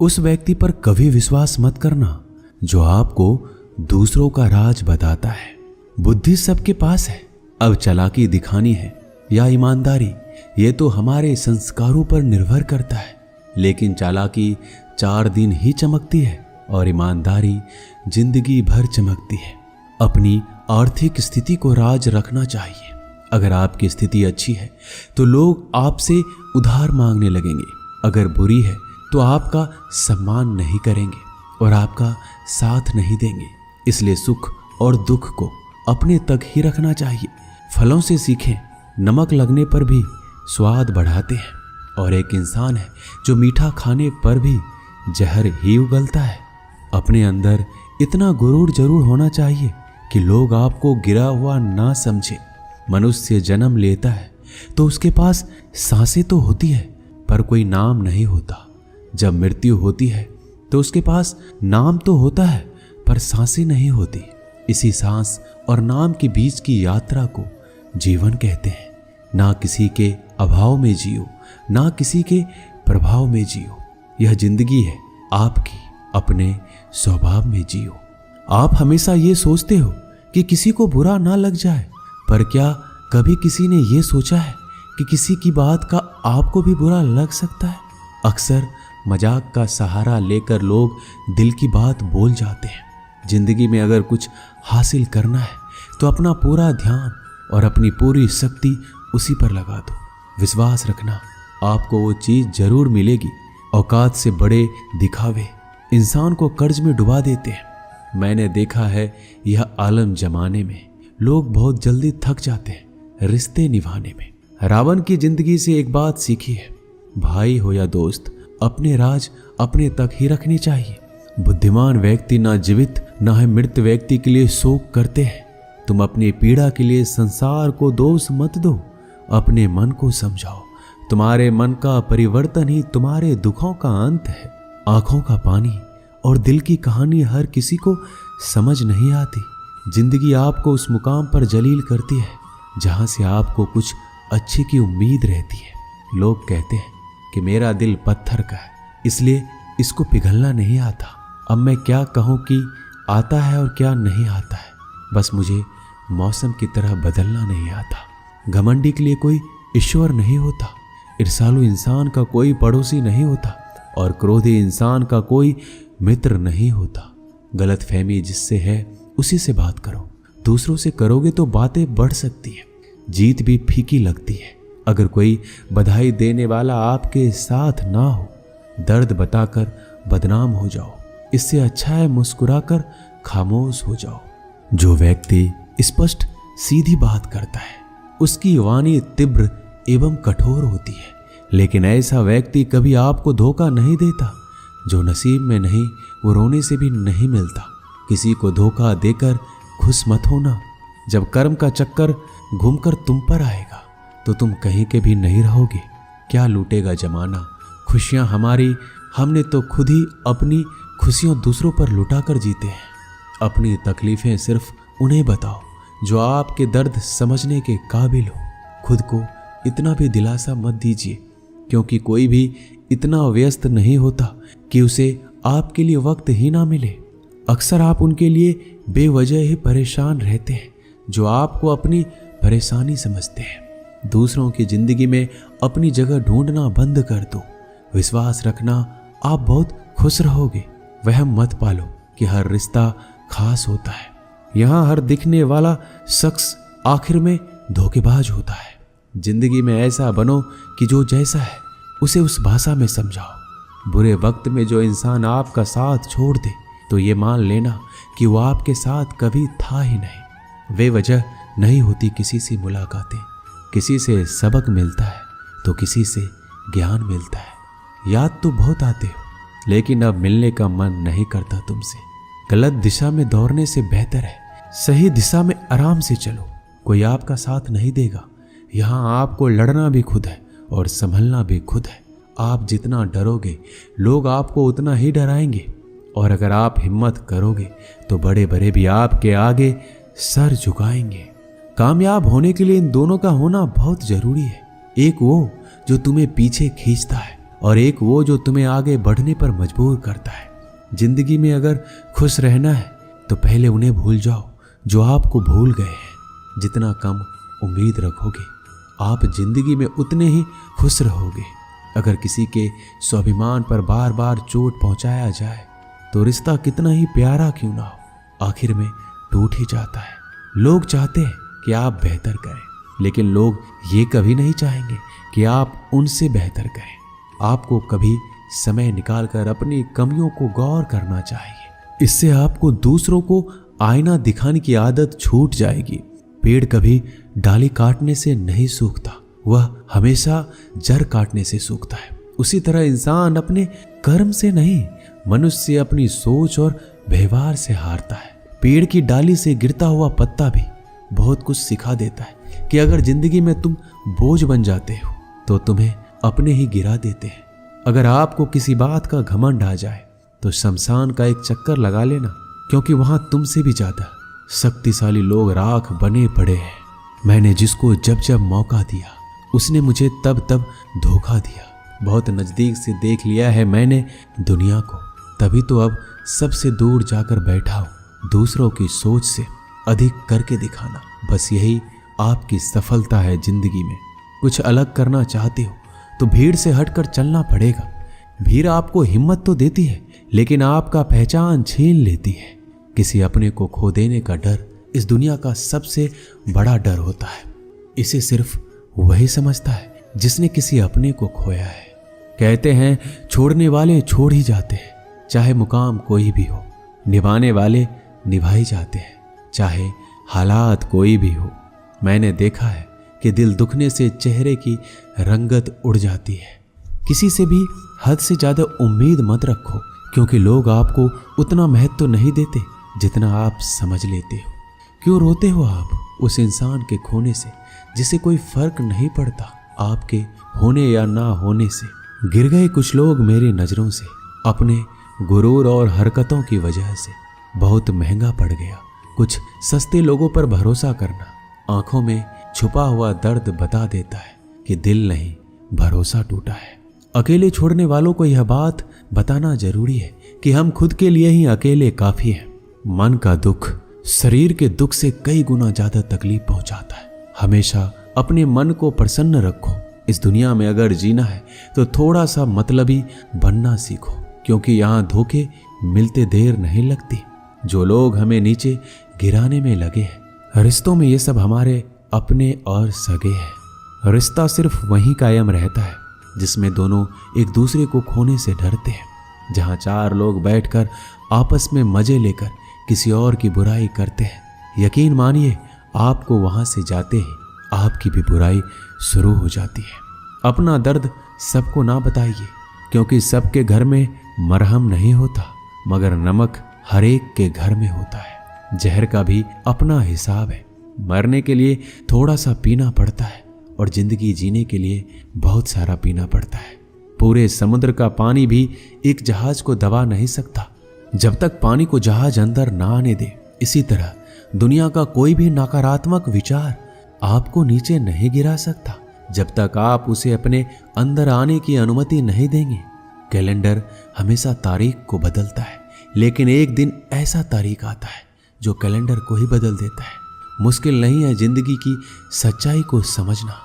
उस व्यक्ति पर कभी विश्वास मत करना जो आपको दूसरों का राज बताता है। बुद्धि सबके पास है, अब चालाकी दिखानी है या ईमानदारी, ये तो हमारे संस्कारों पर निर्भर करता है। लेकिन चालाकी 4 दिन ही चमकती है और ईमानदारी जिंदगी भर चमकती है। अपनी आर्थिक स्थिति को राज रखना चाहिए। अगर आपकी स्थिति अच्छी है तो लोग आपसे उधार मांगने लगेंगे, अगर बुरी है तो आपका सम्मान नहीं करेंगे और आपका साथ नहीं देंगे। इसलिए सुख और दुख को अपने तक ही रखना चाहिए। फलों से सीखें, नमक लगने पर भी स्वाद बढ़ाते हैं, और एक इंसान है जो मीठा खाने पर भी जहर ही उगलता है। अपने अंदर इतना गुरूर जरूर होना चाहिए कि लोग आपको गिरा हुआ ना समझे। मनुष्य जन्म लेता है तो उसके पास सांसें तो होती है पर कोई नाम नहीं होता। जब मृत्यु होती है तो उसके पास नाम तो होता है पर सांसें नहीं होती। इसी सांस और नाम के बीच की यात्रा को जीवन कहते हैं। ना किसी के अभाव में जियो, ना किसी के प्रभाव में जियो। यह जिंदगी है आपकी, अपने स्वभाव में जियो। आप हमेशा ये सोचते हो कि किसी को बुरा ना लग जाए, पर क्या कभी किसी ने ये सोचा है कि किसी की बात का आपको भी बुरा लग सकता है? अक्सर मजाक का सहारा लेकर लोग दिल की बात बोल जाते हैं। जिंदगी में अगर कुछ हासिल करना है तो अपना पूरा ध्यान और अपनी पूरी शक्ति उसी पर लगा दो। विश्वास रखना, आपको वो चीज जरूर मिलेगी। औकात से बड़े दिखावे इंसान को कर्ज में डुबा देते हैं। मैंने देखा है यह आलम जमाने में लोग बहुत जल्दी थक जाते हैं रिश्ते निभाने में। रावण की जिंदगी से एक बात सीखी है, भाई हो या दोस्त, अपने राज अपने तक ही रखने चाहिए। बुद्धिमान व्यक्ति ना जीवित ना है मृत व्यक्ति के लिए शोक करते हैं। तुम अपनी पीड़ा के लिए संसार को दोष मत दो, अपने मन को समझाओ। तुम्हारे मन का परिवर्तन ही तुम्हारे दुखों का अंत है। आंखों का पानी और दिल की कहानी हर किसी को समझ नहीं आती। जिंदगी आपको उस मुकाम पर जलील करती है जहां से आपको कुछ अच्छे की उम्मीद रहती है। लोग कहते हैं कि मेरा दिल पत्थर का है, इसलिए इसको पिघलना नहीं आता। अब मैं क्या कहूं कि आता है और क्या नहीं आता है, बस मुझे मौसम की तरह बदलना नहीं आता। घमंडी के लिए कोई ईश्वर नहीं होता, ईर्ष्यालु इंसान का कोई पड़ोसी नहीं होता और क्रोधी इंसान का कोई मित्र नहीं होता। गलतफहमी जिससे है उसी से बात करो। दूसरों से करोगे तो बातें बढ़ सकती है, जीत भी फीकी लगती है। अगर कोई बधाई देने वाला आपके साथ ना हो, दर्द बताकर बदनाम हो जाओ। इससे अच्छा है मुस्कुराकर खामोश हो जाओ। जो व्यक्ति स्पष्ट सीधी बात करता है उसकी वाणी तीव्र एवं कठोर होती है, लेकिन ऐसा व्यक्ति कभी आपको धोखा नहीं देता। जो नसीब में नहीं वो रोने से भी नहीं मिलता। किसी को धोखा देकर खुश मत होना। जब कर्म का चक्कर घूमकर तुम पर आएगा तो तुम कहीं के भी नहीं रहोगे। क्या लूटेगा जमाना खुशियां हमारी, हमने तो खुद ही अपनी खुशियां दूसरों पर लुटा कर जीते हैं। अपनी तकलीफें सिर्फ उन्हें बताओ जो आपके दर्द समझने के काबिल हो। खुद को इतना भी दिलासा मत दीजिए, क्योंकि कोई भी इतना व्यस्त नहीं होता कि उसे आपके लिए वक्त ही ना मिले। अक्सर आप उनके लिए बेवजह ही परेशान रहते हैं जो आपको अपनी परेशानी समझते हैं। दूसरों की जिंदगी में अपनी जगह ढूंढना बंद कर दो। विश्वास रखना, आप बहुत खुश रहोगे। वहम मत पालो कि हर रिश्ता खास होता है। यहाँ हर दिखने वाला शख्स आखिर में धोखेबाज होता है। जिंदगी में ऐसा बनो कि जो जैसा है उसे उस भाषा में समझाओ। बुरे वक्त में जो इंसान आपका साथ छोड़ दे तो ये मान लेना कि वो आपके साथ कभी था ही नहीं। बेवजह नहीं होती किसी से मुलाकातें। किसी से सबक मिलता है तो किसी से ज्ञान मिलता है। याद तो बहुत आते हो, लेकिन अब मिलने का मन नहीं करता तुमसे। गलत दिशा में दौड़ने से बेहतर है सही दिशा में आराम से चलो। कोई आपका साथ नहीं देगा। यहाँ आपको लड़ना भी खुद है और संभलना भी खुद है। आप जितना डरोगे लोग आपको उतना ही डराएंगे, और अगर आप हिम्मत करोगे तो बड़े बड़े भी आपके आगे सर झुकाएंगे। कामयाब होने के लिए इन दोनों का होना बहुत जरूरी है। एक वो जो तुम्हें पीछे खींचता है और एक वो जो तुम्हें आगे बढ़ने पर मजबूर करता है। जिंदगी में अगर खुश रहना है तो पहले उन्हें भूल जाओ जो आपको भूल गए हैं। जितना कम उम्मीद रखोगे आप जिंदगी में उतने ही खुश रहोगे। अगर किसी के स्वाभिमान पर बार बार चोट पहुंचाया जाए तो रिश्ता कितना ही प्यारा क्यों ना हो, आखिर में टूट ही जाता है। लोग चाहते हैं कि आप बेहतर करें, लेकिन लोग ये कभी नहीं चाहेंगे कि आप उनसे बेहतर करें। आपको कभी समय निकालकर अपनी कमियों को गौर करना चाहिए। इससे आपको दूसरों को आईना दिखाने की आदत छूट जाएगी। पेड़ कभी डाली काटने से नहीं सूखता, वह हमेशा जड़ काटने से सूखता है। उसी तरह इंसान अपने कर्म से नहीं, मनुष्य अपनी सोच और व्यवहार से हारता है। पेड़ की डाली से गिरता हुआ पत्ता भी बहुत कुछ सिखा देता है कि अगर जिंदगी में तुम बोझ बन जाते हो तो तुम्हें अपने ही गिरा देते हैं। अगर आपको किसी बात का घमंड आ जाए तो शमशान का एक चक्कर लगा लेना, क्योंकि वहां तुमसे भी ज्यादा शक्तिशाली लोग राख बने पड़े हैं। मैंने जिसको जब जब मौका दिया उसने मुझे तब तब धोखा दिया। बहुत नजदीक से देख लिया है मैंने दुनिया को, तभी तो अब सबसे दूर जाकर बैठा हूं। दूसरों की सोच से अधिक करके दिखाना, बस यही आपकी सफलता है जिंदगी में। कुछ अलग करना चाहते हो तो भीड़ से हटकर चलना पड़ेगा। भीड़ आपको हिम्मत तो देती है, लेकिन आपका पहचान छीन लेती है। किसी अपने को खो देने का डर इस दुनिया का सबसे बड़ा डर होता है। इसे सिर्फ वही समझता है जिसने किसी अपने को खोया है। कहते हैं छोड़ने वाले छोड़ ही जाते हैं, चाहे मुकाम कोई भी हो। निभाने वाले निभाई जाते हैं, चाहे हालात कोई भी हो। मैंने देखा है कि दिल दुखने से चेहरे की रंगत उड़ जाती है। किसी से भी हद से ज्यादा उम्मीद मत रखो, क्योंकि लोग आपको उतना महत्व तो नहीं देते जितना आप समझ लेते हो। क्यों रोते हो आप उस इंसान के खोने से जिसे कोई फर्क नहीं पड़ता आपके होने या ना होने से। गिर गए कुछ लोग मेरी नजरों से अपने गुरूर और हरकतों की वजह से। बहुत महंगा पड़ गया कुछ सस्ते लोगों पर भरोसा करना। आंखों में छुपा हुआ दर्द बता देता है कि दिल नहीं, भरोसा टूटा है। अकेले छोड़ने वालों को यह बात बताना जरूरी है कि हम खुद के लिए ही अकेले काफी हैं। मन का दुख शरीर के दुख से कई गुना ज्यादा तकलीफ पहुंचाता है। हमेशा अपने मन को प्रसन्न रखो। इस दुनिया में अगर जीना है तो थोड़ा सा मतलबी बनना सीखो, क्योंकि यहाँ धोखे मिलते देर नहीं लगती। जो लोग हमें नीचे गिराने में लगे हैं, रिश्तों में ये सब हमारे अपने और सगे हैं। रिश्ता सिर्फ वहीं कायम रहता है जिसमें दोनों एक दूसरे को खोने से डरते हैं। जहाँ चार लोग बैठकर आपस में मजे लेकर किसी और की बुराई करते हैं, यकीन मानिए आपको वहां से जाते ही आपकी भी बुराई शुरू हो जाती है। अपना दर्द सबको ना बताइए, क्योंकि सबके घर में मरहम नहीं होता, मगर नमक हर एक के घर में होता है। जहर का भी अपना हिसाब है। मरने के लिए थोड़ा सा पीना पड़ता है और जिंदगी जीने के लिए बहुत सारा पीना पड़ता है। पूरे समुद्र का पानी भी एक जहाज को दबा नहीं सकता जब तक पानी को जहाज अंदर ना आने दे। इसी तरह दुनिया का कोई भी नकारात्मक विचार आपको नीचे नहीं गिरा सकता जब तक आप उसे अपने अंदर आने की अनुमति नहीं देंगे। कैलेंडर हमेशा तारीख को बदलता है, लेकिन एक दिन ऐसा तारीख आता है जो कैलेंडर को ही बदल देता है। मुश्किल नहीं है जिंदगी की सच्चाई को समझना।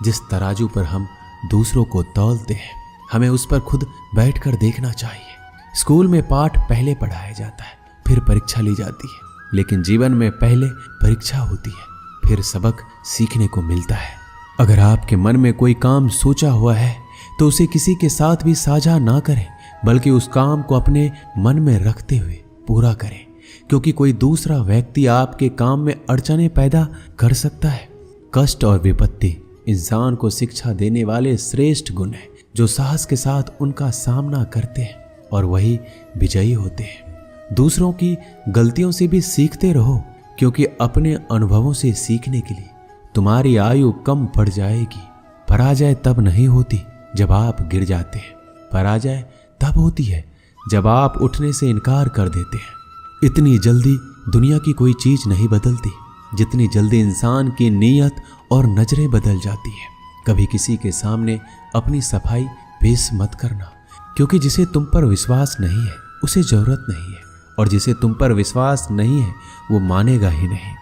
जिस तराजू पर हम दूसरों को तौलते हैं, हमें उस पर खुद बैठकर देखना चाहिए। स्कूल में पाठ पहले पढ़ाया जाता है, फिर परीक्षा ली जाती है, लेकिन जीवन में पहले परीक्षा होती है, फिर सबक सीखने को मिलता है। अगर आपके मन में कोई काम सोचा हुआ है तो उसे किसी के साथ भी साझा ना करें, बल्कि उस काम को अपने मन में रखते हुए पूरा करें, क्योंकि कोई दूसरा व्यक्ति आपके काम में अड़चने पैदा कर सकता है। कष्ट और विपत्ति इंसान को शिक्षा देने वाले श्रेष्ठ गुण हैं, जो साहस के साथ उनका सामना करते हैं और वही विजयी होते हैं। दूसरों की गलतियों से भी सीखते रहो, क्योंकि अपने अनुभवों से सीखने के लिए तुम्हारी आयु कम पड़ जाएगी। पराजय तब नहीं होती जब आप गिर जाते हैं, पराजय तब होती है जब आप उठने से इनकार कर देते हैं। इतनी जल्दी दुनिया की कोई चीज नहीं बदलती जितनी जल्दी इंसान की नीयत और नजरें बदल जाती है। कभी किसी के सामने अपनी सफाई पेश मत करना, क्योंकि जिसे तुम पर विश्वास नहीं है उसे जरूरत नहीं है, और जिसे तुम पर विश्वास नहीं है वो मानेगा ही नहीं।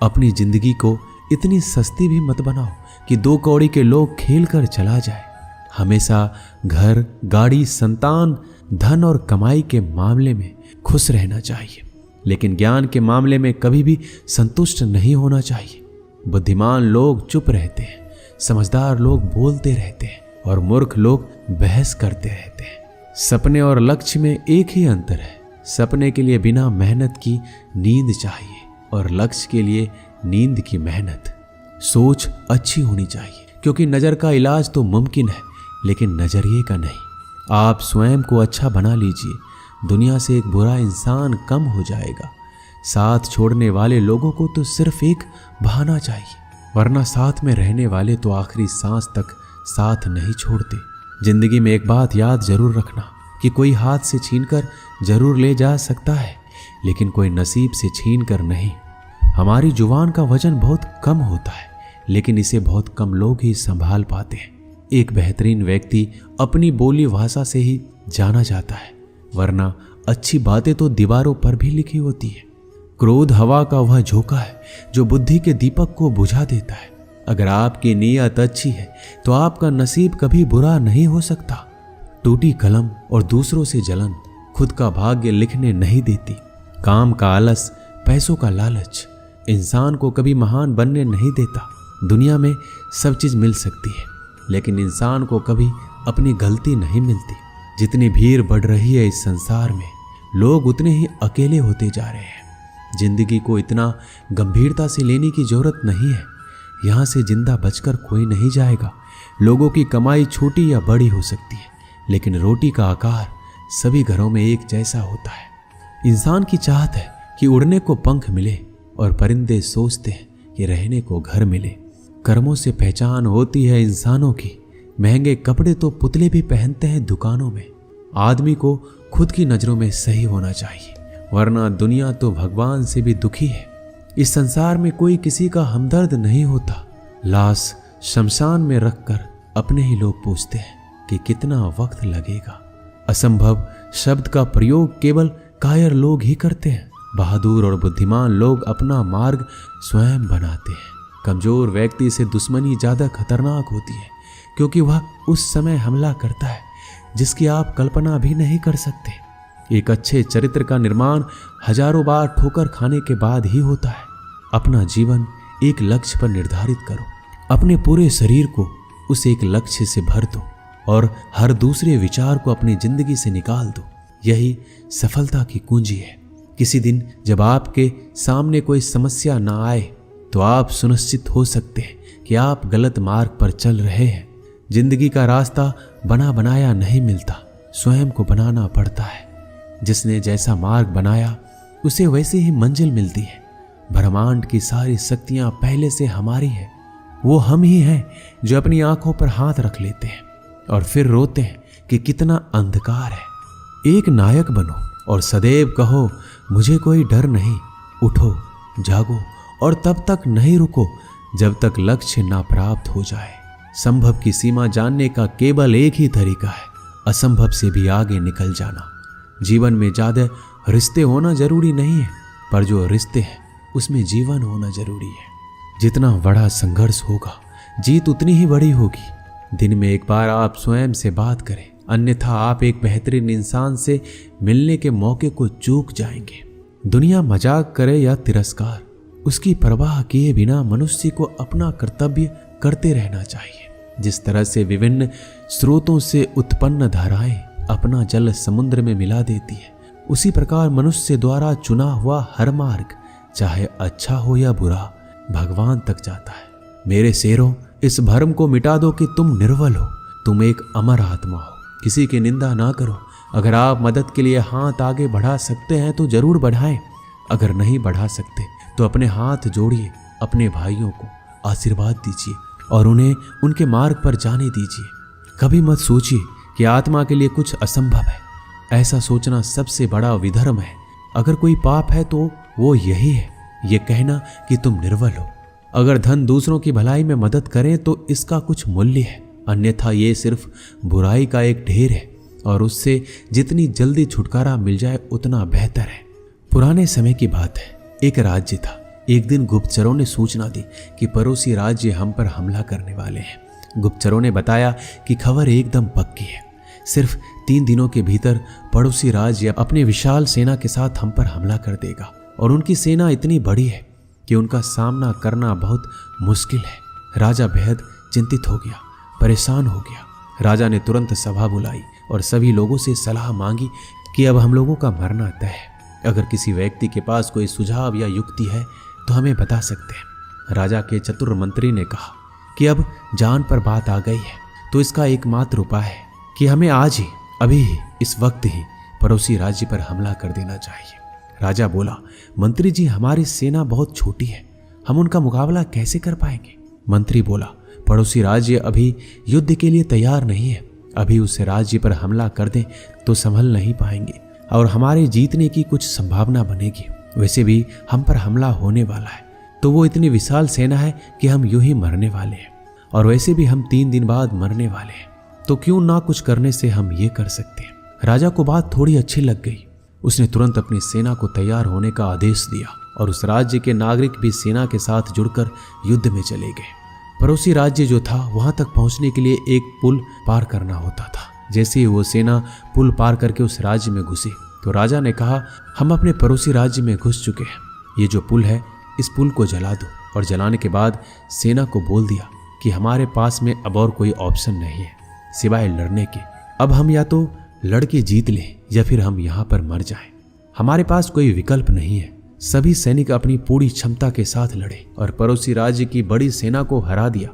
अपनी जिंदगी को इतनी सस्ती भी मत बनाओ कि 2 कौड़ी के लोग खेल कर चला जाए। हमेशा घर, गाड़ी, संतान, धन और कमाई के मामले में खुश रहना चाहिए, लेकिन ज्ञान के मामले में कभी भी संतुष्ट नहीं होना चाहिए। बुद्धिमान लोग चुप रहते हैं, समझदार लोग बोलते रहते हैं और मूर्ख लोग बहस करते रहते हैं। सपने और लक्ष्य में एक ही अंतर है। सपने के लिए बिना मेहनत की नींद चाहिए और लक्ष्य के लिए नींद की मेहनत। सोच अच्छी होनी चाहिए, क्योंकि नजर का इलाज तो मुमकिन है लेकिन नजरिए का नहीं। आप स्वयं को अच्छा बना लीजिए, दुनिया से एक बुरा इंसान कम हो जाएगा। साथ छोड़ने वाले लोगों को तो सिर्फ एक बहाना चाहिए, वरना साथ में रहने वाले तो आखिरी सांस तक साथ नहीं छोड़ते। जिंदगी में एक बात याद जरूर रखना कि कोई हाथ से छीनकर जरूर ले जा सकता है, लेकिन कोई नसीब से छीन कर नहीं। हमारी जुबान का वजन बहुत कम होता है, लेकिन इसे बहुत कम लोग ही संभाल पाते हैं। एक बेहतरीन व्यक्ति अपनी बोली भाषा से ही जाना जाता है, वरना अच्छी बातें तो दीवारों पर भी लिखी होती है। क्रोध हवा का वह झोंका है जो बुद्धि के दीपक को बुझा देता है। अगर आपकी नीयत अच्छी है तो आपका नसीब कभी बुरा नहीं हो सकता। टूटी कलम और दूसरों से जलन खुद का भाग्य लिखने नहीं देती। काम का आलस, पैसों का लालच इंसान को कभी महान बनने नहीं देता। दुनिया में सब चीज मिल सकती है, लेकिन इंसान को कभी अपनी गलती नहीं मिलती। जितनी भीड़ बढ़ रही है इस संसार में, लोग उतने ही अकेले होते जा रहे हैं। जिंदगी को इतना गंभीरता से लेने की जरूरत नहीं है। यहाँ से जिंदा बचकर कोई नहीं जाएगा। लोगों की कमाई छोटी या बड़ी हो सकती है, लेकिन रोटी का आकार सभी घरों में एक जैसा होता है। इंसान की चाहत है कि उड़ने को पंख मिले, और परिंदे सोचते हैं कि रहने को घर मिले। कर्मों से पहचान होती है इंसानों की। महंगे कपड़े तो पुतले भी पहनते हैं दुकानों में। आदमी को खुद की नजरों में सही होना चाहिए, वरना दुनिया तो भगवान से भी दुखी है। इस संसार में कोई किसी का हमदर्द नहीं होता। लाश शमशान में रखकर अपने ही लोग पूछते हैं कि कितना वक्त लगेगा। असंभव शब्द का प्रयोग केवल कायर लोग ही करते हैं। बहादुर और बुद्धिमान लोग अपना मार्ग स्वयं बनाते हैं। कमजोर व्यक्ति से दुश्मनी ज्यादा खतरनाक होती है, क्योंकि वह उस समय हमला करता है जिसकी आप कल्पना भी नहीं कर सकते। एक अच्छे चरित्र का निर्माण हजारों बार ठोकर खाने के बाद ही होता है। अपना जीवन एक लक्ष्य पर निर्धारित करो। अपने पूरे शरीर को उस एक लक्ष्य से भर दो और हर दूसरे विचार को अपनी जिंदगी से निकाल दो। यही सफलता की कुंजी है। किसी दिन जब आपके सामने कोई समस्या ना आए तो आप सुनिश्चित हो सकते हैं कि आप गलत मार्ग पर चल रहे हैं। जिंदगी का रास्ता बना बनाया नहीं मिलता, स्वयं को बनाना पड़ता है। जिसने जैसा मार्ग बनाया उसे वैसे ही मंजिल मिलती है। ब्रह्मांड की सारी शक्तियां पहले से हमारी है। वो हम ही हैं जो अपनी आंखों पर हाथ रख लेते हैं और फिर रोते हैं कि कितना अंधकार है। एक नायक बनो और सदैव कहो, मुझे कोई डर नहीं। उठो, जागो और तब तक नहीं रुको जब तक लक्ष्य ना प्राप्त हो जाए। संभव की सीमा जानने का केवल एक ही तरीका है, असंभव से भी आगे निकल जाना। जीवन में ज्यादा रिश्ते होना जरूरी नहीं है, पर जो रिश्ते हैं उसमें जीवन होना जरूरी है। जितना बड़ा संघर्ष होगा, जीत उतनी ही बड़ी होगी। दिन में एक बार आप स्वयं से बात करें, अन्यथा आप एक बेहतरीन इंसान से मिलने के मौके को चूक जाएंगे। दुनिया मजाक करे या तिरस्कार, उसकी परवाह किए बिना मनुष्य को अपना कर्तव्य करते रहना चाहिए। जिस तरह से विभिन्न स्रोतों से उत्पन्न धाराएं अपना जल समुद्र में मिला देती है, उसी प्रकार मनुष्य द्वारा चुना हुआ हर मार्ग, चाहे अच्छा हो या बुरा, भगवान तक जाता है। मेरे शेरों, इस भ्रम को मिटा दो कि तुम निर्बल हो। तुम एक अमर आत्मा हो। किसी की निंदा ना करो। अगर आप मदद के लिए हाथ आगे बढ़ा सकते हैं तो जरूर बढ़ाएं। अगर नहीं बढ़ा सकते तो अपने हाथ जोड़िए, अपने भाइयों को आशीर्वाद दीजिए और उन्हें उनके मार्ग पर जाने दीजिए। कभी मत सोचिए कि आत्मा के लिए कुछ असंभव है। ऐसा सोचना सबसे बड़ा विधर्म है। अगर कोई पाप है तो वो यही है, ये कहना कि तुम निर्बल हो। अगर धन दूसरों की भलाई में मदद करे तो इसका कुछ मूल्य है। अन्यथा ये सिर्फ बुराई का एक ढेर है और उससे जितनी जल्दी छुटकारा मिल जाए उतना बेहतर है। पुराने समय की बात है, एक राज्य था। एक दिन गुप्तचरों ने सूचना दी कि पड़ोसी राज्य हम पर हमला करने वाले हैं। गुप्तचरों ने बताया कि खबर एकदम पक्की है, सिर्फ 3 दिनों के भीतर पड़ोसी राज्य अपने विशाल सेना के साथ हम पर हमला कर देगा और उनकी सेना इतनी बड़ी है कि उनका सामना करना बहुत मुश्किल है। राजा बेहद चिंतित हो गया, परेशान हो गया। राजा ने तुरंत सभा बुलाई और सभी लोगों से सलाह मांगी कि अब हम लोगों का मरना तय है। अगर किसी व्यक्ति के पास कोई सुझाव या युक्ति है तो हमें बता सकते हैं। राजा के चतुर मंत्री ने कहा कि अब जान पर बात आ गई है तो इसका एकमात्र उपाय है कि हमें आज ही, अभी ही, इस वक्त ही पड़ोसी राज्य पर हमला कर देना चाहिए। राजा बोला, मंत्री जी, हमारी सेना बहुत छोटी है, हम उनका मुकाबला कैसे कर पाएंगे? मंत्री बोला, पड़ोसी राज्य अभी युद्ध के लिए तैयार नहीं है। अभी उस राज्य पर हमला कर दें तो संभल नहीं पाएंगे और हमारे जीतने की कुछ संभावना बनेगी। वैसे भी हम पर हमला होने वाला है तो वो इतनी विशाल सेना है कि हम यूं ही मरने वाले हैं और वैसे भी हम 3 दिन बाद मरने वाले हैं, तो क्यों ना कुछ करने से हम ये कर सकते हैं। राजा को बात थोड़ी अच्छी लग गई। उसने तुरंत अपनी सेना को तैयार होने का आदेश दिया और उस राज्य के नागरिक भी सेना के साथ जुड़कर युद्ध में चले गए। पड़ोसी राज्य जो था वहां तक पहुंचने के लिए एक पुल पार करना होता था। जैसे ही वो सेना पुल पार करके उस राज्य में घुसी तो राजा ने कहा, हम अपने पड़ोसी राज्य में घुस चुके हैं, ये जो पुल है इस पुल को जला दो। और जलाने के बाद सेना को बोल दिया कि हमारे पास में अब और कोई ऑप्शन नहीं है सिवाय लड़ने के। अब हम या तो लड़के जीत लें या फिर हम यहाँ पर मर जाएं। हमारे पास कोई विकल्प नहीं है। सभी सैनिक अपनी पूरी क्षमता के साथ लड़े और पड़ोसी राज्य की बड़ी सेना को हरा दिया।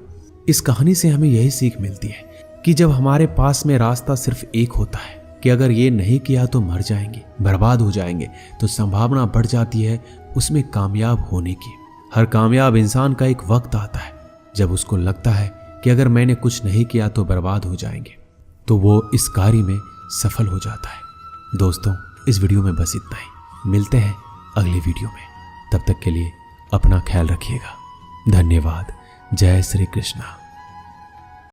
इस कहानी से हमें यही सीख मिलती है कि जब हमारे पास में रास्ता सिर्फ एक होता है कि अगर ये नहीं किया तो मर जाएंगे, बर्बाद हो जाएंगे, तो संभावना बढ़ जाती है उसमें कामयाब होने की। हर कामयाब इंसान का एक वक्त आता है जब उसको लगता है कि अगर मैंने कुछ नहीं किया तो बर्बाद हो जाएंगे, तो वो इस कार्य में सफल हो जाता है। दोस्तों, इस वीडियो में बस इतना ही। मिलते हैं अगली वीडियो में। तब तक के लिए अपना ख्याल रखिएगा। धन्यवाद। जय श्री कृष्णा।